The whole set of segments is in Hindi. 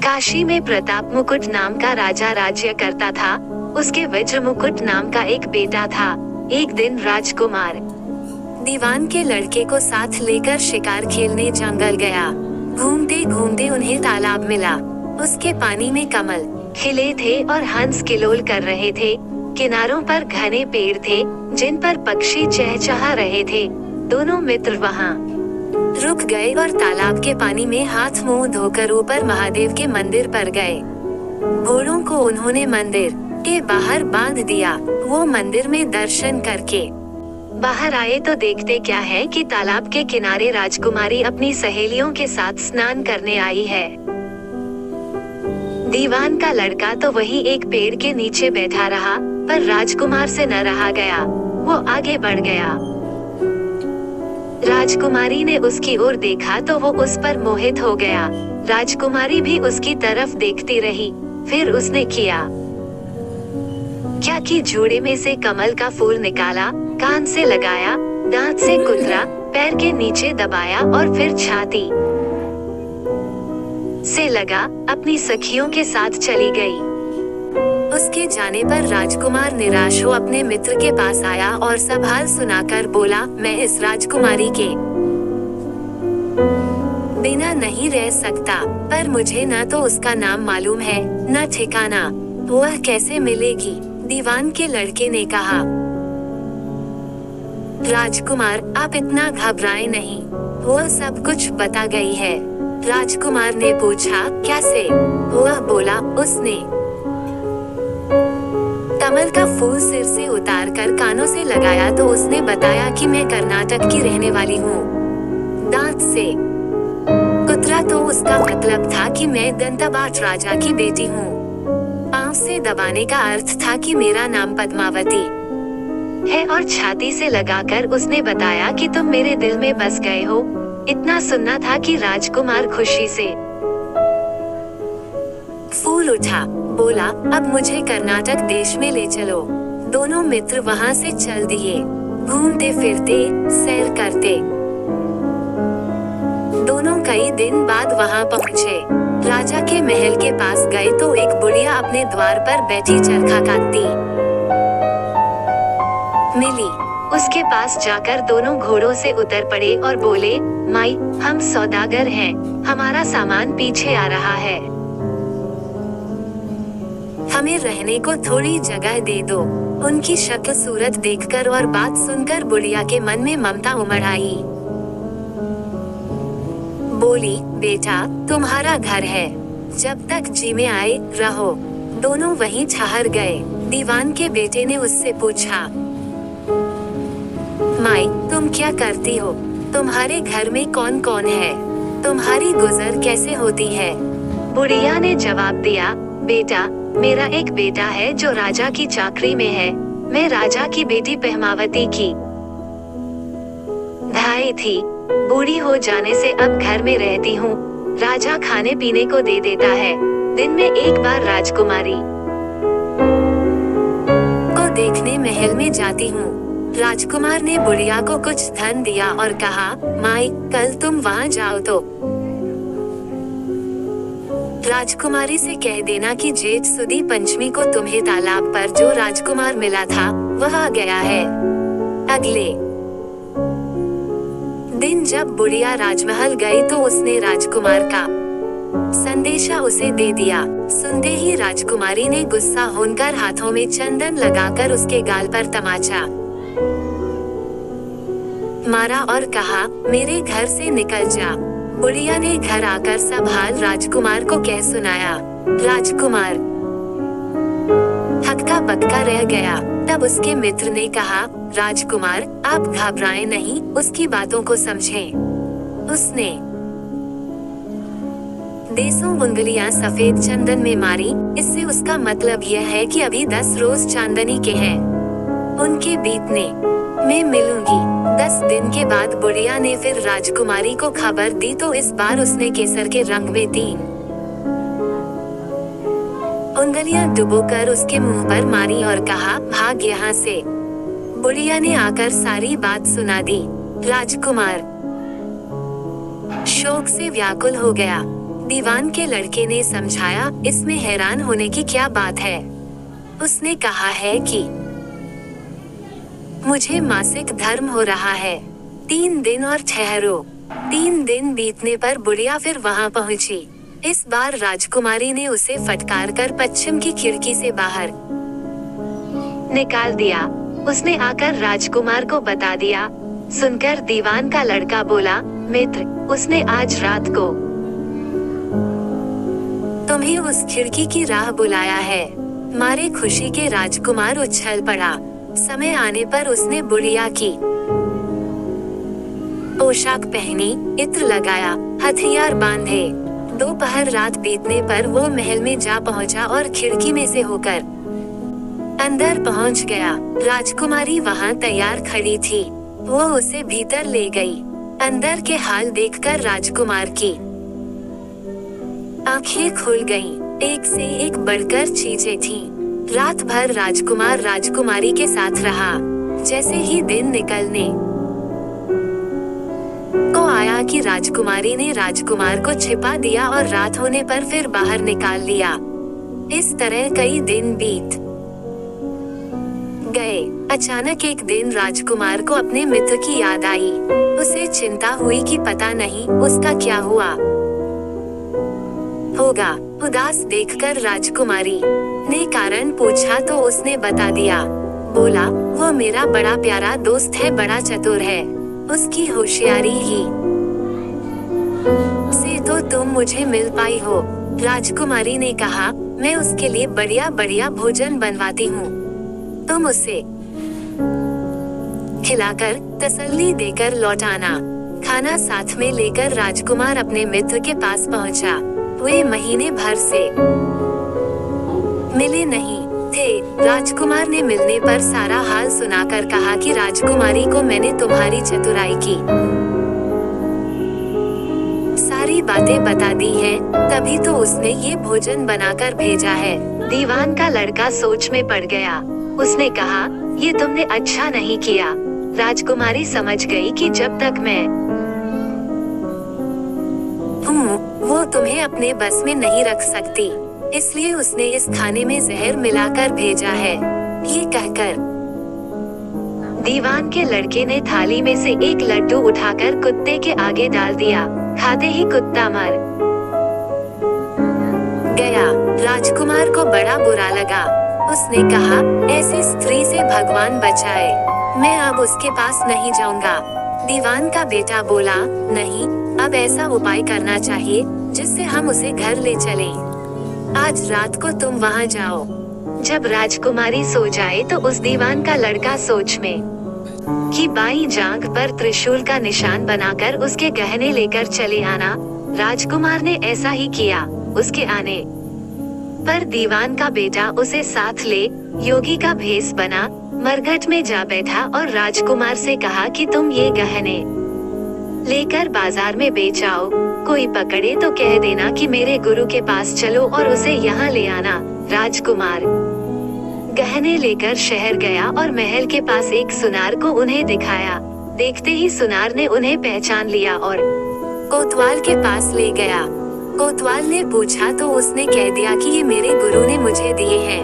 काशी में प्रताप मुकुट नाम का राजा राज्य करता था। उसके वज्र मुकुट नाम का एक बेटा था। एक दिन राजकुमार दीवान के लड़के को साथ लेकर शिकार खेलने जंगल गया। घूमते घूमते उन्हें तालाब मिला। उसके पानी में कमल खिले थे और हंस किलोल कर रहे थे। किनारों पर घने पेड़ थे जिन पर पक्षी चहचहा रहे थे। दोनों मित्र वहाँ रुक गए और तालाब के पानी में हाथ मुंह धोकर ऊपर महादेव के मंदिर पर गए। घोड़ों को उन्होंने मंदिर के बाहर बांध दिया। वो मंदिर में दर्शन करके बाहर आए तो देखते क्या है कि तालाब के किनारे राजकुमारी अपनी सहेलियों के साथ स्नान करने आई है। दीवान का लड़का तो वहीं एक पेड़ के नीचे बैठा रहा, पर राजकुमार से न रहा गया। वो आगे बढ़ गया। राजकुमारी ने उसकी ओर देखा तो वो उस पर मोहित हो गया। राजकुमारी भी उसकी तरफ देखती रही। फिर उसने क्या कि जूड़े में से कमल का फूल निकाला, कान से लगाया, दांत से कुतरा, पैर के नीचे दबाया और फिर छाती से लगा अपनी सखियों के साथ चली गई। उसके जाने पर राजकुमार निराश हो अपने मित्र के पास आया और सब हाल सुनाकर बोला, मैं इस राजकुमारी के बिना नहीं रह सकता, पर मुझे न तो उसका नाम मालूम है न ठिकाना। वह कैसे मिलेगी? दीवान के लड़के ने कहा। राजकुमार, आप इतना घबराएं नहीं, वह सब कुछ बता गई है। राजकुमार ने पूछा, कैसे? वह बोला, उसने कमल का फूल सिर से उतार कर कानों से लगाया तो उसने बताया कि मैं कर्नाटक की रहने वाली हूँ। दांत से कुतरा तो उसका मतलब था कि मैं दंतबाट राजा की बेटी हूँ। पांव से दबाने का अर्थ था कि मेरा नाम पद्मावती है और छाती से लगाकर उसने बताया कि तुम मेरे दिल में बस गए हो। इतना सुनना था कि राजकुमार खुशी से फूल उठा। बोला, अब मुझे कर्नाटक देश में ले चलो। दोनों मित्र वहाँ से चल दिए। घूमते फिरते सैर करते दोनों कई दिन बाद वहाँ पहुँचे। राजा के महल के पास गए तो एक बुढ़िया अपने द्वार पर बैठी चरखा काटती मिली। उसके पास जाकर दोनों घोड़ों से उतर पड़े और बोले, माई, हम सौदागर हैं, हमारा सामान पीछे आ रहा है, हमें रहने को थोड़ी जगह दे दो। उनकी शक्ल सूरत देखकर और बात सुनकर बुढ़िया के मन में ममता उमड़ आई। बोली, बेटा, तुम्हारा घर है, जब तक जी में आए रहो। दोनों वहीं ठहर गए। दीवान के बेटे ने उससे पूछा, माई, तुम क्या करती हो? तुम्हारे घर में कौन कौन है? तुम्हारी गुजर कैसे होती है? बुढ़िया ने जवाब दिया, बेटा, मेरा एक बेटा है जो राजा की चाकरी में है। मैं राजा की बेटी पद्मावती की धाई थी। बूढ़ी हो जाने से अब घर में रहती हूँ। राजा खाने पीने को दे देता है। दिन में एक बार राजकुमारी को देखने महल में जाती हूँ। राजकुमार ने बुढ़िया को कुछ धन दिया और कहा, माई, कल तुम वहाँ जाओ तो राजकुमारी से कह देना कि जेठ सुदी पंचमी को तुम्हें तालाब पर जो राजकुमार मिला था वह आ गया है। अगले दिन जब बुढ़िया राजमहल गई तो उसने राजकुमार का संदेशा उसे दे दिया। सुनते ही राजकुमारी ने गुस्सा होकर हाथों में चंदन लगाकर उसके गाल पर तमाचा मारा और कहा, मेरे घर से निकल जा। बुढ़िया ने घर आकर सब हाल राजकुमार को कह सुनाया। राजकुमार हक्का बक्का रह गया। तब उसके मित्र ने कहा, राजकुमार, आप घबराएं नहीं, उसकी बातों को समझें। उसने देसों उंगलियां सफेद चंदन में मारी। इससे उसका मतलब यह है कि अभी 10 रोज चांदनी के हैं। उनके बीतने में मिलूंगी। 10 दिन के बाद बुढ़िया ने फिर राजकुमारी को खबर दी तो इस बार उसने केसर के रंग में 3 उंगलियां डुबोकर उसके मुंह पर मारी और कहा, भाग यहाँ से। बुढ़िया ने आकर सारी बात सुना दी। राजकुमार शोक से व्याकुल हो गया। दीवान के लड़के ने समझाया, इसमें हैरान होने की क्या बात है। उसने कहा है कि मुझे मासिक धर्म हो रहा है। 3 दिन और ठहरो। 3 दिन बीतने पर बुढ़िया फिर वहां पहुंची। इस बार राजकुमारी ने उसे फटकार कर पश्चिम की खिड़की से बाहर निकाल दिया। उसने आकर राजकुमार को बता दिया। सुनकर दीवान का लड़का बोला, मित्र, उसने आज रात को तुम्हें उस खिड़की की राह बुलाया है। मारे खुशी के राजकुमार उछल पड़ा। समय आने पर उसने बुढ़िया की पोशाक पहनी, इत्र लगाया, हथियार बांधे। दोपहर रात बीतने पर वो महल में जा पहुंचा और खिड़की में से होकर अंदर पहुंच गया। राजकुमारी वहां तैयार खड़ी थी। वो उसे भीतर ले गई। अंदर के हाल देखकर राजकुमार की आंखें खुल गईं। एक से एक बढ़कर चीजें थीं। रात भर राजकुमार राजकुमारी के साथ रहा। जैसे ही दिन निकलने को आया कि राजकुमारी ने राजकुमार को छिपा दिया और रात होने पर फिर बाहर निकाल लिया। इस तरह कई दिन बीत गए। अचानक एक दिन राजकुमार को अपने मित्र की याद आई। उसे चिंता हुई कि पता नहीं उसका क्या हुआ होगा। उदास देखकर राजकुमारी ने कारण पूछा तो उसने बता दिया। बोला, वो मेरा बड़ा प्यारा दोस्त है, बड़ा चतुर है। उसकी होशियारी ही से तो तुम मुझे मिल पाई हो। राजकुमारी ने कहा, मैं उसके लिए बढ़िया बढ़िया भोजन बनवाती हूँ। तुम उसे खिलाकर तसल्ली देकर लौटाना। खाना साथ में लेकर राजकुमार अपने मित्र के पास पहुंचा। वे महीने भर से मिले नहीं थे। राजकुमार ने मिलने पर सारा हाल सुनाकर कहा कि राजकुमारी को मैंने तुम्हारी चतुराई की सारी बातें बता दी हैं, तभी तो उसने ये भोजन बनाकर भेजा है। दीवान का लड़का सोच में पड़ गया। उसने कहा, ये तुमने अच्छा नहीं किया। राजकुमारी समझ गई कि जब तक मैं हूँ, वो तुम्हें अपने बस में नहीं रख सकती। इसलिए उसने इस खाने में जहर मिलाकर भेजा है। ये कहकर दीवान के लड़के ने थाली में से एक लड्डू उठाकर कुत्ते के आगे डाल दिया। खाते ही कुत्ता मर गया। राजकुमार को बड़ा बुरा लगा। उसने कहा, ऐसी स्त्री से भगवान बचाए, मैं अब उसके पास नहीं जाऊंगा। दीवान का बेटा बोला, नहीं, अब ऐसा उपाय करना चाहिए जिससे हम उसे घर ले चलें। आज रात को तुम वहां जाओ। जब राजकुमारी सो जाए तो उस दीवान का लड़का सोच में कि बाईं जांघ पर त्रिशूल का निशान बनाकर उसके गहने लेकर चले आना। राजकुमार ने ऐसा ही किया। उसके आने पर दीवान का बेटा उसे साथ ले योगी का भेष बना, मरघट में जा बैठा और राजकुमार से कहा कि तुम ये गहने लेकर बाजार में बेच आओ। कोई पकड़े तो कह देना कि मेरे गुरु के पास चलो और उसे यहाँ ले आना। राजकुमार गहने लेकर शहर गया और महल के पास एक सुनार को उन्हें दिखाया। देखते ही सुनार ने उन्हें पहचान लिया और कोतवाल के पास ले गया। कोतवाल ने पूछा तो उसने कह दिया कि ये मेरे गुरु ने मुझे दिए हैं।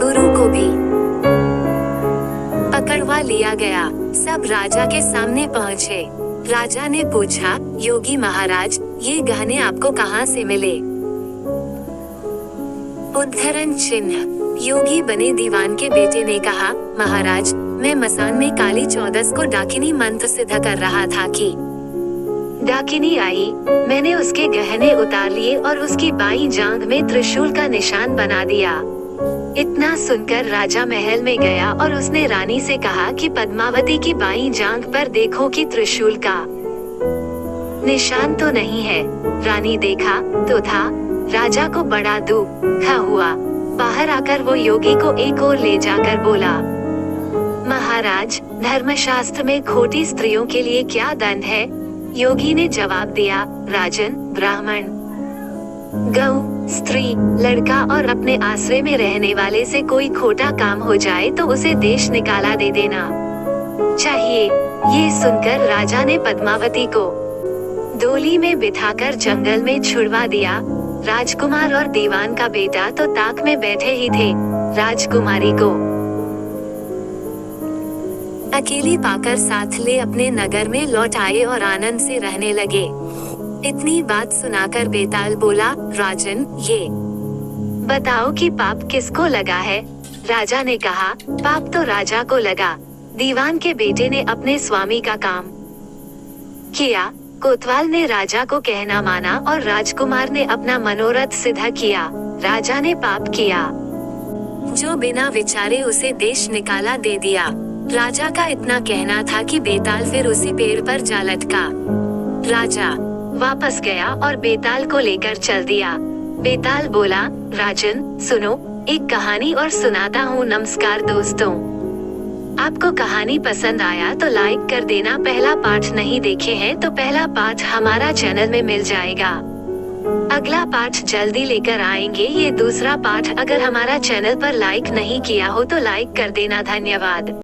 गुरु को भी पकड़वा लिया गया। सब राजा के सामने पहुँचे। राजा ने पूछा, योगी महाराज, ये गहने आपको कहाँ से मिले? उद्धरण चिन्ह। योगी बने दीवान के बेटे ने कहा, महाराज, मैं मसान में काली चौदस को डाकिनी मंत्र सिद्ध कर रहा था कि डाकिनी आई। मैंने उसके गहने उतार लिए और उसकी बाईं जांघ में त्रिशूल का निशान बना दिया। इतना सुनकर राजा महल में गया और उसने रानी से कहा कि पद्मावती की बाईं जांघ पर देखो कि त्रिशूल का निशान तो नहीं है। रानी देखा तो था। राजा को बड़ा दुख हुआ। बाहर आकर वो योगी को एक ओर ले जाकर बोला, महाराज, धर्मशास्त्र में खोटी स्त्रियों के लिए क्या दंड है? योगी ने जवाब दिया, राजन, ब्राह्मण, गौ, स्त्री, लड़का और अपने आश्रय में रहने वाले से कोई खोटा काम हो जाए तो उसे देश निकाला दे देना चाहिए। ये सुनकर राजा ने पद्मावती को डोली में बिठाकर जंगल में छुड़वा दिया। राजकुमार और दीवान का बेटा तो ताक में बैठे ही थे। राजकुमारी को अकेली पाकर साथ ले अपने नगर में लौट आए और आनंद से रहने लगे। इतनी बात सुनाकर बेताल बोला, राजन, ये बताओ कि पाप किसको लगा है? राजा ने कहा, पाप तो राजा को लगा। दीवान के बेटे ने अपने स्वामी का काम किया। कोतवाल ने राजा को कहना माना और राजकुमार ने अपना मनोरथ सिद्ध किया। राजा ने पाप किया जो बिना विचारे उसे देश निकाला दे दिया। राजा का इतना कहना था कि बेताल फिर उसी पेड़ पर जा लटका। राजा वापस गया और बेताल को लेकर चल दिया। बेताल बोला, राजन सुनो, एक कहानी और सुनाता हूँ। नमस्कार दोस्तों, आपको कहानी पसंद आया तो लाइक कर देना। पहला पार्ट नहीं देखे हैं तो पहला पार्ट हमारा चैनल में मिल जाएगा। अगला पार्ट जल्दी लेकर आएंगे। ये दूसरा पार्ट अगर हमारा चैनल पर लाइक नहीं किया हो तो लाइक कर देना। धन्यवाद।